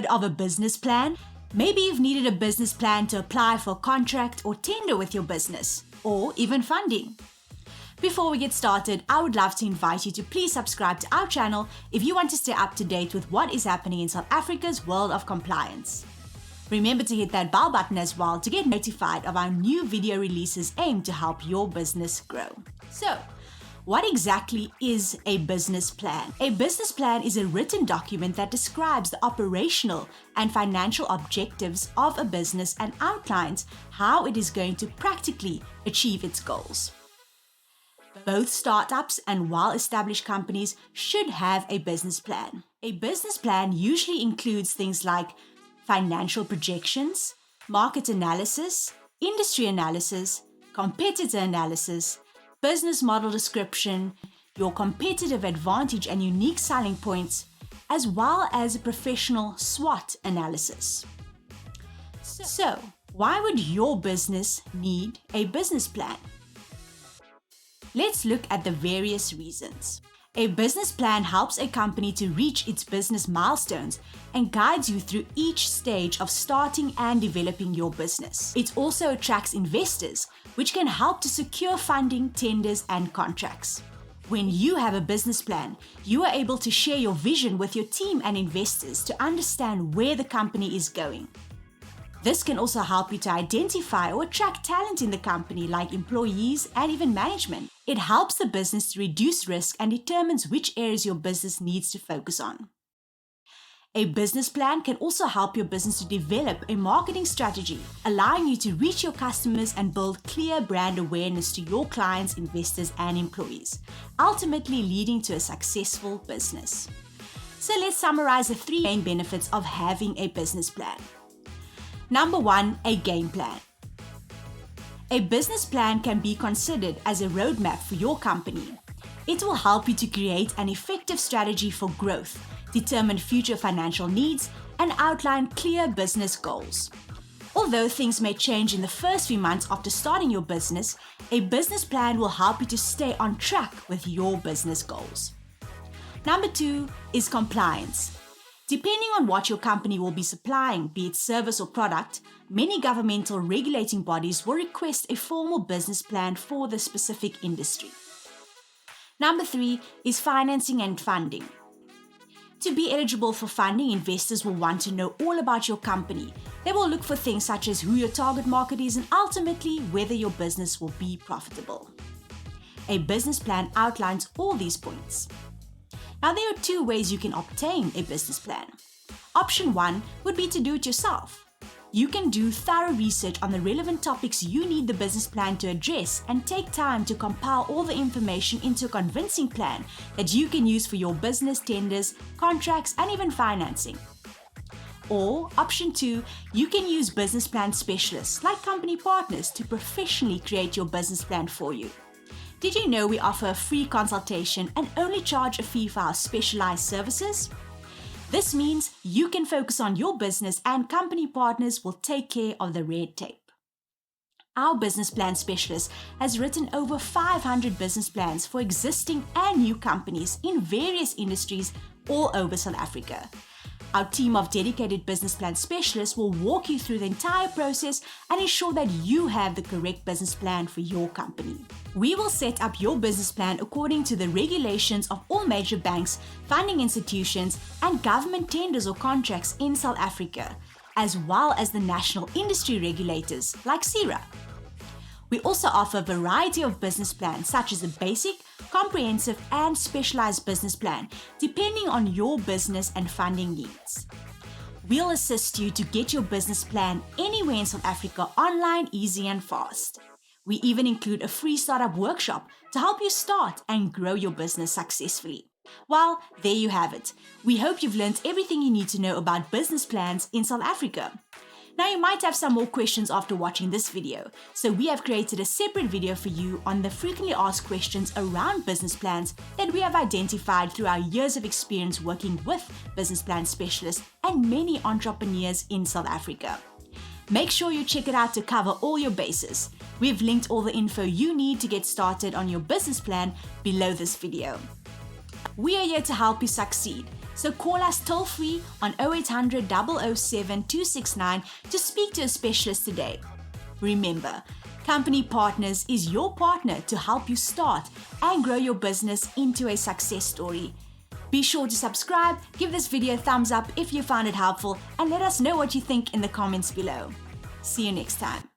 of a business plan? Maybe you've needed a business plan to apply for a contract or tender with your business, or even funding. Before we get started, I would love to invite you to please subscribe to our channel if you want to stay up to date with what is happening in South Africa's world of compliance. Remember to hit that bell button as well to get notified of our new video releases aimed to help your business grow. So, what exactly is a business plan? A business plan is a written document that describes the operational and financial objectives of a business and outlines how it is going to practically achieve its goals. Both startups and well-established companies should have a business plan. A business plan usually includes things like financial projections, market analysis, industry analysis, competitor analysis, business model description, your competitive advantage and unique selling points, as well as a professional SWOT analysis. So, why would your business need a business plan? Let's look at the various reasons. A business plan helps a company to reach its business milestones and guides you through each stage of starting and developing your business. It also attracts investors, which can help to secure funding, tenders, and contracts. When you have a business plan, you are able to share your vision with your team and investors to understand where the company is going. This can also help you to identify or attract talent in the company, like employees and even management. It helps the business to reduce risk and determines which areas your business needs to focus on. A business plan can also help your business to develop a marketing strategy, allowing you to reach your customers and build clear brand awareness to your clients, investors, and employees, ultimately leading to a successful business. So let's summarize the 3 main benefits of having a business plan. Number 1, a game plan. A business plan can be considered as a roadmap for your company. It will help you to create an effective strategy for growth, determine future financial needs, and outline clear business goals. Although things may change in the first few months after starting your business, a business plan will help you to stay on track with your business goals. Number 2 is compliance. Depending on what your company will be supplying, be it service or product, many governmental regulating bodies will request a formal business plan for the specific industry. Number 3 is financing and funding. To be eligible for funding, investors will want to know all about your company. They will look for things such as who your target market is and ultimately whether your business will be profitable. A business plan outlines all these points. Now, there are 2 ways you can obtain a business plan. Option 1 would be to do it yourself. You can do thorough research on the relevant topics you need the business plan to address and take time to compile all the information into a convincing plan that you can use for your business, tenders, contracts, and even financing. Or option 2, you can use business plan specialists like company partners to professionally create your business plan for you. Did you know we offer a free consultation and only charge a fee for our specialized services? This means you can focus on your business and company partners will take care of the red tape. Our business plan specialist has written over 500 business plans for existing and new companies in various industries all over South Africa. Our team of dedicated business plan specialists will walk you through the entire process and ensure that you have the correct business plan for your company. We will set up your business plan according to the regulations of all major banks, funding institutions, and government tenders or contracts in South Africa, as well as the national industry regulators like CIRA. We also offer a variety of business plans such as a basic, comprehensive, and specialized business plan, depending on your business and funding needs. We'll assist you to get your business plan anywhere in South Africa online, easy and fast. We even include a free startup workshop to help you start and grow your business successfully. Well, there you have it. We hope you've learned everything you need to know about business plans in South Africa. Now you might have some more questions after watching this video, so we have created a separate video for you on the frequently asked questions around business plans that we have identified through our years of experience working with business plan specialists and many entrepreneurs in South Africa. Make sure you check it out to cover all your bases. We've linked all the info you need to get started on your business plan below this video. We are here to help you succeed. So call us toll free on 0800 007 269 to speak to a specialist today. Remember, Company Partners is your partner to help you start and grow your business into a success story. Be sure to subscribe, give this video a thumbs up if you found it helpful, and let us know what you think in the comments below. See you next time.